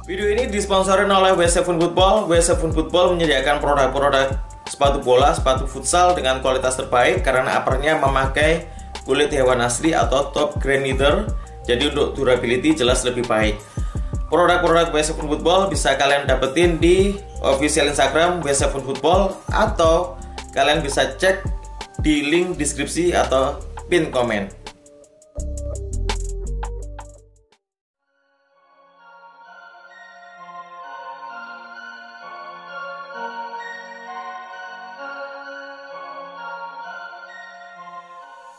Video ini disponsori oleh W7 Football. W7 Football menyediakan produk-produk sepatu bola, sepatu futsal dengan kualitas terbaik karena uppernya memakai kulit hewan asli atau top grade leather. Jadi untuk durability jelas lebih baik. Produk-produk W7 Football bisa kalian dapetin di official Instagram W7 Football atau kalian bisa cek di link deskripsi atau pin komen.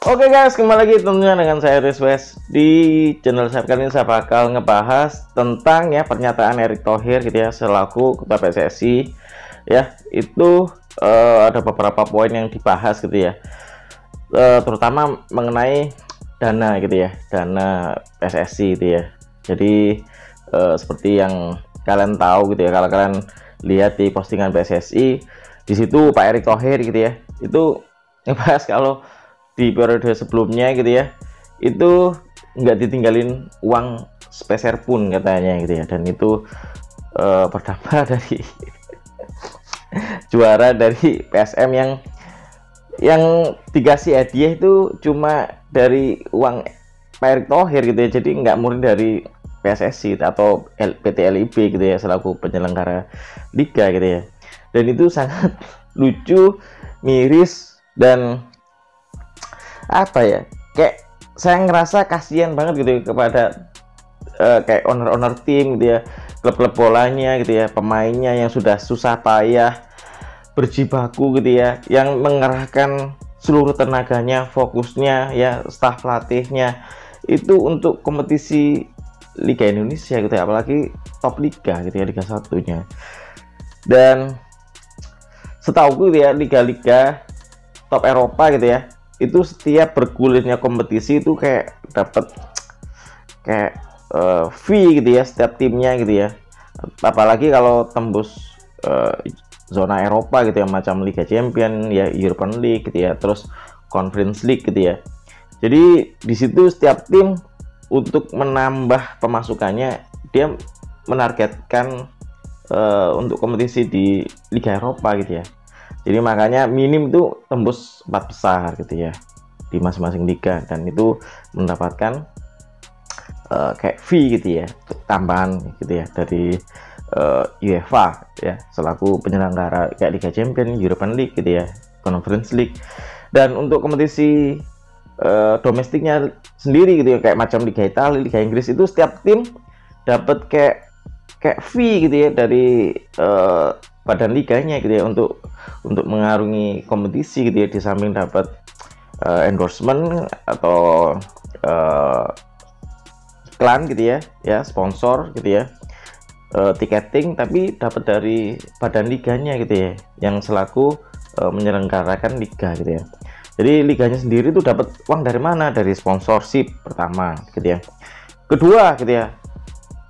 Oke guys, kembali lagi tentunya dengan saya Rizwes. Di channel saya kali ini saya bakal ngebahas tentang ya pernyataan Erick Thohir gitu ya selaku ketua PSSI ya. Itu ada beberapa poin yang dibahas gitu ya, terutama mengenai dana gitu ya, dana PSSI gitu ya. Jadi seperti yang kalian tahu gitu ya, kalau kalian lihat di postingan PSSI di situ Pak Erick Thohir gitu ya, itu ngebahas kalau di periode sebelumnya gitu ya, itu nggak ditinggalin uang sepeser pun katanya gitu ya. Dan itu berdampak dari juara dari PSM yang dikasih hadiah itu cuma dari uang Pak Erick Thohir gitu ya. Jadi nggak murni dari PSSI atau PT LIB gitu ya selaku penyelenggara liga gitu ya. Dan itu sangat lucu, miris, dan apa ya, kayak saya ngerasa kasihan banget gitu ya kepada kayak owner tim gitu ya, klub-klub bolanya gitu ya, pemainnya yang sudah susah payah berjibaku gitu ya, yang mengerahkan seluruh tenaganya, fokusnya ya, staf pelatihnya itu untuk kompetisi Liga Indonesia gitu ya, apalagi top liga gitu ya, Liga 1-nya. Dan setahu gitu ya, liga-liga top Eropa gitu ya, itu setiap bergulirnya kompetisi itu kayak dapat kayak fee gitu ya setiap timnya gitu ya, apalagi kalau tembus zona Eropa gitu ya, macam Liga Champion ya, European League gitu ya, terus Conference League gitu ya. Jadi di situ setiap tim untuk menambah pemasukannya dia menargetkan untuk kompetisi di Liga Eropa gitu ya. Jadi makanya minim itu tembus 4 besar gitu ya di masing-masing liga, dan itu mendapatkan kayak fee gitu ya, tambahan gitu ya dari UEFA ya selaku penyelenggara kayak Liga Champions, European League gitu ya, Conference League. Dan untuk kompetisi domestiknya sendiri gitu ya, kayak macam Liga Italia, Liga Inggris, itu setiap tim dapat kayak fee gitu ya dari badan liganya gitu ya, untuk mengarungi kompetisi gitu ya, di samping dapat endorsement atau iklan gitu ya, sponsor gitu ya, tiketing, tapi dapat dari badan liganya gitu ya, yang selaku menyelenggarakan liga gitu ya. Jadi liganya sendiri tuh dapat uang dari mana? Dari sponsorship pertama gitu ya. Kedua gitu ya,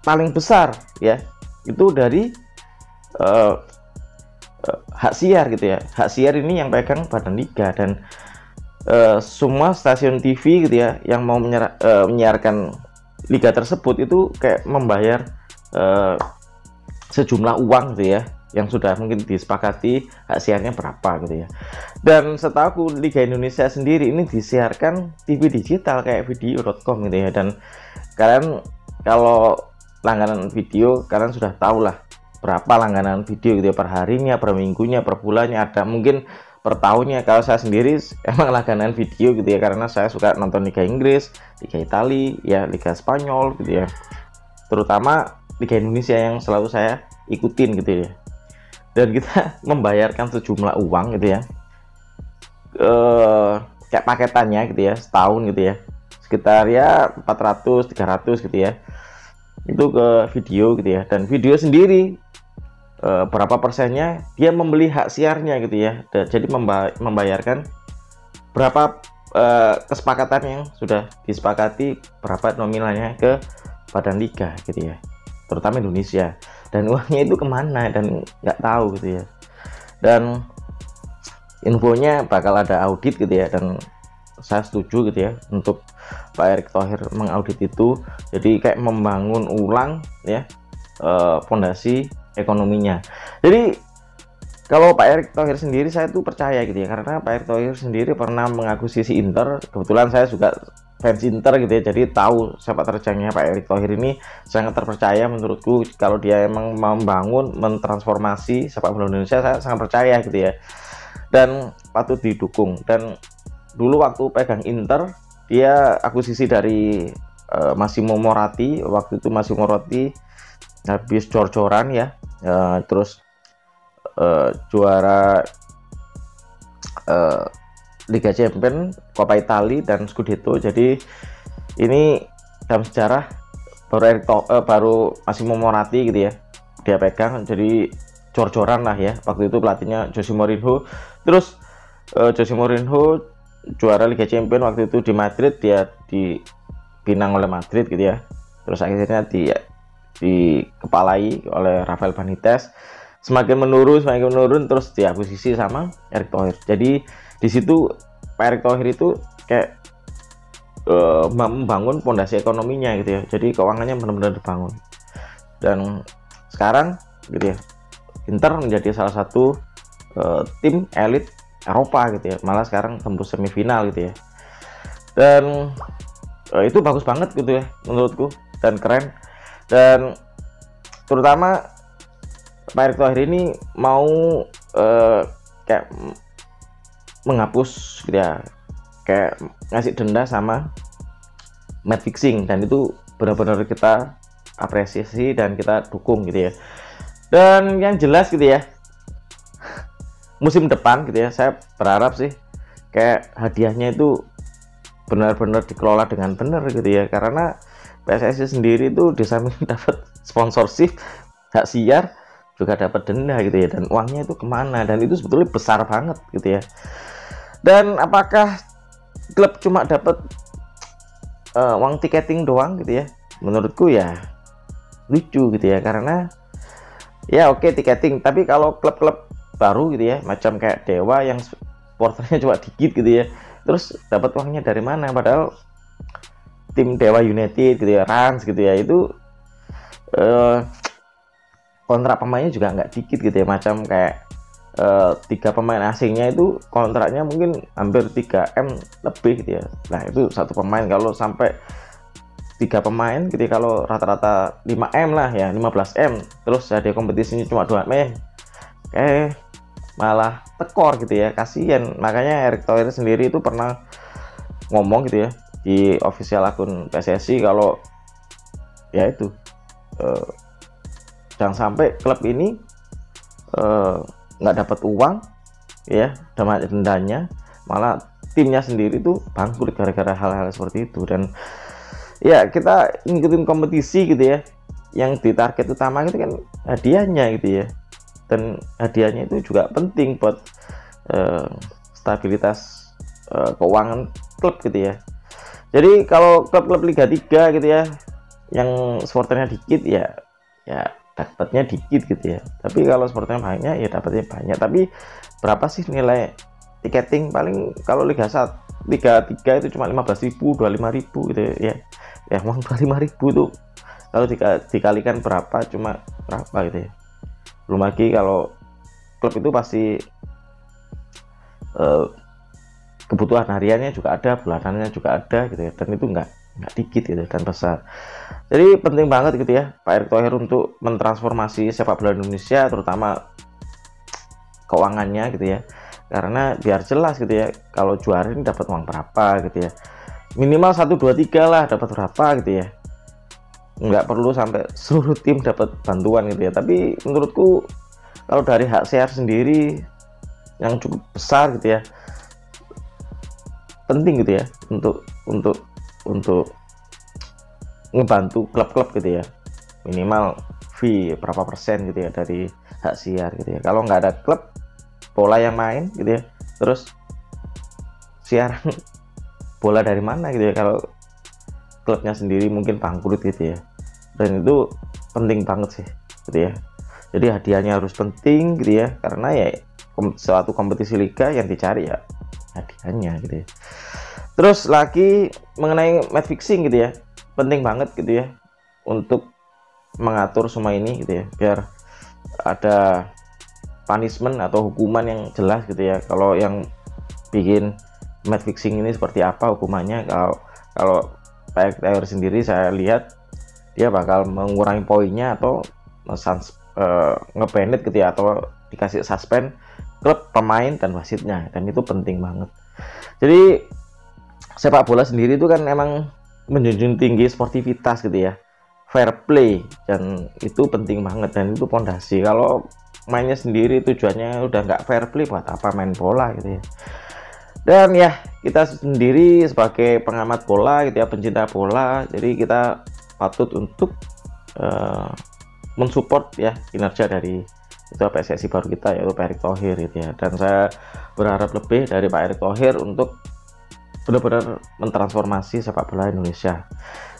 paling besar ya itu dari hak siar gitu ya. Hak siar ini yang pegang badan liga, dan semua stasiun TV gitu ya yang mau menyiarkan liga tersebut itu kayak membayar sejumlah uang gitu ya, yang sudah mungkin disepakati hak siarnya berapa gitu ya. Dan setahu Liga Indonesia sendiri ini disiarkan TV digital kayak video.com gitu ya. Dan kalian kalau langganan video, kalian sudah tahu lah berapa langganan video gitu ya, per harinya, per minggunya, per bulannya, ada mungkin per tahunnya. Kalau saya sendiri emang langganan video gitu ya, karena saya suka nonton Liga Inggris, Liga Italia ya, Liga Spanyol gitu ya, terutama Liga Indonesia yang selalu saya ikutin gitu ya. Dan kita membayarkan sejumlah uang gitu ya, kayak paketannya gitu ya, setahun gitu ya, sekitar ya 400-300 gitu ya, itu ke video gitu ya. Dan video sendiri berapa persennya dia membeli hak siarnya gitu ya. Jadi membayarkan berapa kesepakatan yang sudah disepakati, berapa nominalnya ke badan liga gitu ya, terutama Indonesia. Dan uangnya itu kemana dan nggak tahu gitu ya. Dan infonya bakal ada audit gitu ya, dan saya setuju gitu ya untuk Pak Erick Thohir mengaudit itu. Jadi kayak membangun ulang ya fondasi ekonominya. Jadi kalau Pak Erick Thohir sendiri saya tuh percaya gitu ya, karena Pak Erick Thohir sendiri pernah mengakuisisi Inter. Kebetulan saya juga fans Inter gitu ya, jadi tahu sepak terjangnya Pak Erick Thohir ini sangat terpercaya menurutku. Kalau dia emang membangun, mentransformasi sepak bola Indonesia, saya sangat percaya gitu ya, dan patut didukung. Dan dulu waktu pegang Inter, dia akuisisi dari Massimo Moratti. Waktu itu Massimo Moratti habis jor-joran ya, terus juara Liga Champions, Coppa Italia dan Scudetto. Jadi ini dalam sejarah baru Massimo Moratti gitu ya dia pegang, jadi jor-joran lah ya. Waktu itu pelatihnya Jose Mourinho. Terus Jose Mourinho juara Liga Champions waktu itu di Madrid, dia dipinang oleh Madrid gitu ya. Terus akhirnya dikepalai oleh Rafael Benitez. Semakin menurun, terus diakuisisi sama Erick Thohir. Jadi di situ Pak Erick Thohir itu kayak membangun fondasi ekonominya gitu ya. Jadi keuangannya benar-benar dibangun. Dan sekarang gitu ya, Inter menjadi salah satu tim elit Eropa gitu ya. Malah sekarang tembus semifinal gitu ya. Dan itu bagus banget gitu ya menurutku, dan keren. Dan terutama Pak Erick Thohir ini mau kayak menghapus gitu ya, kayak ngasih denda sama match fixing, dan itu benar-benar kita apresiasi dan kita dukung gitu ya. Dan yang jelas gitu ya, musim depan gitu ya, saya berharap sih kayak hadiahnya itu benar-benar dikelola dengan benar gitu ya, karena PSSI sendiri itu di samping dapat sponsorship, hak siar, juga dapat denda gitu ya, dan uangnya itu kemana, dan itu sebetulnya besar banget gitu ya. Dan apakah klub cuma dapat uang tiketing doang gitu ya? Menurutku ya lucu gitu ya, karena ya oke, tiketing, tapi kalau klub-klub baru gitu ya, macam kayak Dewa yang supporternya cuma dikit gitu ya, terus dapat uangnya dari mana? Padahal tim Dewa United gitu ya, Rans gitu ya, itu kontrak pemainnya juga nggak dikit gitu ya, macam kayak 3 pemain asingnya itu kontraknya mungkin hampir 3M lebih gitu ya. Nah itu satu pemain, kalau sampai 3 pemain gitu ya, kalau rata-rata 5M lah ya, 15M, terus ada kompetisinya cuma 2M, malah tekor gitu ya, kasihan. Makanya Erick Thohir sendiri itu pernah ngomong gitu ya di official akun PSSI, kalau ya itu jangan sampai klub ini nggak dapat uang ya, sama dendanya, malah timnya sendiri tuh bangkrut gara-gara hal-hal seperti itu. Dan ya kita ngikutin kompetisi gitu ya, yang ditarget utama itu kan hadiahnya gitu ya, dan hadiahnya itu juga penting buat stabilitas keuangan klub gitu ya. Jadi kalau klub-klub Liga 3 gitu ya, yang supporternya dikit ya dapatnya dikit gitu ya, tapi kalau supporternya banyak ya dapatnya banyak. Tapi berapa sih nilai tiketing? Paling kalau Liga 1, Liga 3 itu cuma 15.000, 25.000 gitu ya. Ya uang 25.000 tuh kalau dikalikan berapa, cuma berapa gitu ya. Belum lagi kalau klub itu pasti kebutuhan hariannya juga ada, bulanannya juga ada gitu ya, dan itu nggak dikit gitu dan besar. Jadi penting banget gitu ya Pak Erick Thohir untuk mentransformasi sepak bola Indonesia, terutama keuangannya gitu ya, karena biar jelas gitu ya, kalau juara ini dapat uang berapa gitu ya, minimal 1, 2, 3 lah dapat berapa gitu ya, nggak perlu sampai seluruh tim dapat bantuan gitu ya. Tapi menurutku kalau dari hak siar sendiri yang cukup besar gitu ya, penting gitu ya untuk ngebantu klub-klub gitu ya, minimal fee berapa persen gitu ya dari hak siar gitu ya. Kalau nggak ada klub bola yang main gitu ya, terus siaran bola dari mana gitu ya, kalau klubnya sendiri mungkin bangkrut gitu ya. Dan itu penting banget sih gitu ya. Jadi hadiahnya harus penting gitu ya, karena ya suatu kompetisi liga yang dicari ya hadiahnya gitu ya. Terus lagi mengenai match fixing gitu ya, penting banget gitu ya untuk mengatur semua ini gitu ya, biar ada punishment atau hukuman yang jelas gitu ya. Kalau yang bikin match fixing ini seperti apa hukumannya. Kalau Pak Taylor sendiri saya lihat dia bakal mengurangi poinnya atau nge-banned gitu ya, atau dikasih suspend klub, pemain, dan wasitnya, dan itu penting banget. Jadi sepak bola sendiri itu kan emang menjunjung tinggi sportivitas gitu ya, fair play, dan itu penting banget, dan itu pondasi. Kalau mainnya sendiri tujuannya udah nggak fair play, buat apa main bola gitu ya. Dan ya kita sendiri sebagai pengamat bola gitu ya, pencinta bola, jadi kita patut untuk mensupport ya kinerja dari Ketua PSSI baru kita, yaitu Pak Erick Thohir gitu ya. Dan saya berharap lebih dari Pak Erick Thohir untuk benar-benar mentransformasi sepak bola Indonesia.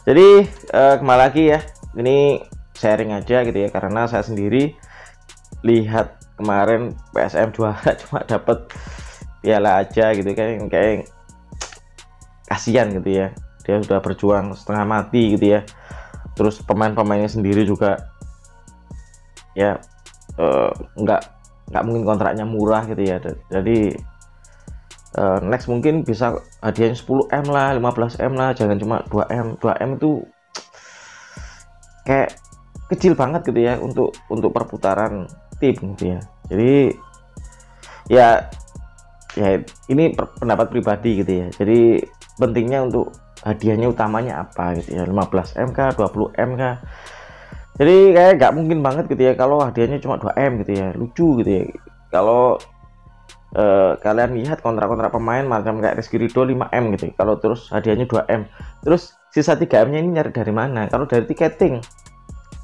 Jadi kembali lagi ya, ini sharing aja gitu ya, karena saya sendiri lihat kemarin PSM juara cuma dapat piala aja gitu, kayak kasihan gitu ya, dia sudah berjuang setengah mati gitu ya. Terus pemain-pemainnya sendiri juga ya nggak mungkin kontraknya murah gitu ya. Jadi next mungkin bisa hadiahnya 10M lah, 15M lah, jangan cuma 2M. 2M itu kayak kecil banget gitu ya untuk perputaran tim gitu ya. Jadi ya ini pendapat pribadi gitu ya. Jadi pentingnya untuk hadiahnya utamanya apa gitu ya, 15M kah, 20M kah. Jadi kayak nggak mungkin banget gitu ya kalau hadiahnya cuma 2M gitu ya, lucu gitu ya. Kalau kalian lihat kontrak-kontrak pemain macam kayak Rizky Ridho 5M gitu, kalau terus hadiahnya 2M, terus sisa 3M-nya ini nyari dari mana? Kalau dari tiketing.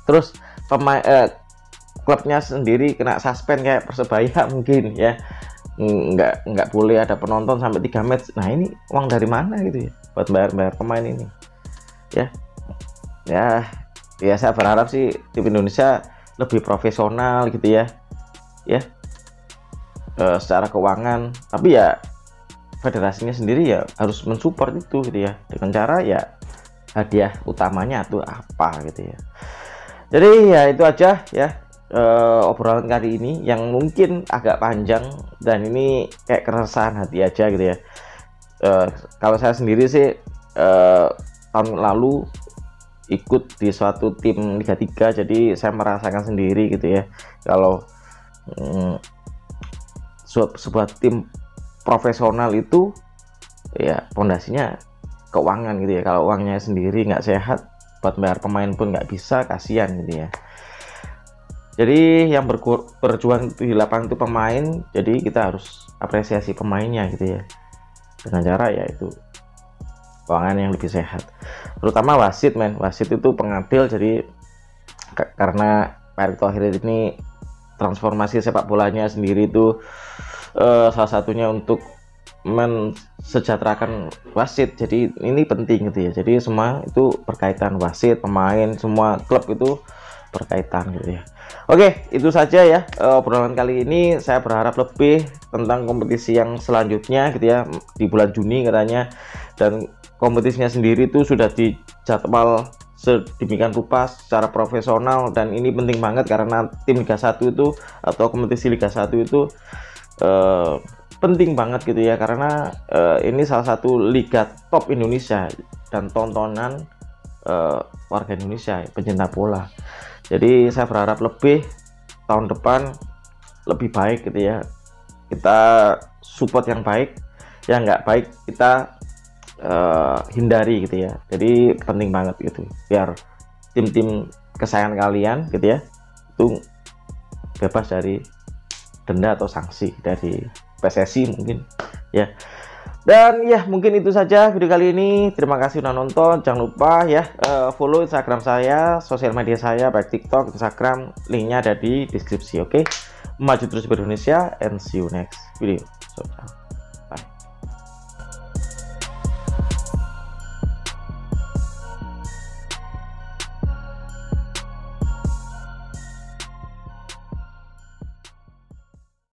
Terus pemain klubnya sendiri kena suspend kayak Persebaya mungkin ya, nggak boleh ada penonton sampai 3 match. Nah ini uang dari mana gitu ya buat bayar pemain ini ya saya berharap sih tim Indonesia lebih profesional gitu ya secara keuangan. Tapi ya federasinya sendiri ya harus mensupport itu gitu ya, dengan cara ya hadiah utamanya itu apa gitu ya. Jadi ya itu aja ya obrolan kali ini yang mungkin agak panjang, dan ini kayak keresahan hati aja gitu ya. Kalau saya sendiri sih tahun lalu ikut di suatu tim Liga 3, jadi saya merasakan sendiri gitu ya, kalau sebuah tim profesional itu ya pondasinya keuangan gitu ya. Kalau uangnya sendiri nggak sehat, buat bayar pemain pun nggak bisa, kasihan gitu ya. Jadi yang berjuang di lapangan itu pemain, jadi kita harus apresiasi pemainnya gitu ya, dengan cara ya itu keuangan yang lebih sehat. Terutama wasit wasit itu pengadil. Jadi karena Pak Erick Thohir ini transformasi sepak bolanya sendiri itu salah satunya untuk mensejahterakan wasit. Jadi ini penting gitu ya. Jadi semua itu berkaitan, wasit, pemain, semua klub itu berkaitan gitu ya. Oke, itu saja ya obrolan kali ini. Saya berharap lebih tentang kompetisi yang selanjutnya gitu ya, di bulan Juni katanya, dan kompetisinya sendiri itu sudah dijadwal sedemikian rupa secara profesional. Dan ini penting banget karena tim Liga 1 itu atau kompetisi Liga 1 itu penting banget gitu ya, karena ini salah satu liga top Indonesia dan tontonan warga Indonesia, pencinta bola. Jadi saya berharap lebih tahun depan lebih baik gitu ya. Kita support yang baik, yang nggak baik kita hindari gitu ya. Jadi penting banget gitu, biar tim-tim kesayangan kalian gitu ya itu bebas dari denda atau sanksi dari PSSI mungkin ya. Dan ya mungkin itu saja video kali ini. Terima kasih udah nonton. Jangan lupa ya follow Instagram saya, sosial media saya baik TikTok, Instagram, linknya ada di deskripsi. Oke, maju terus Indonesia, and see you next video. So, ciao.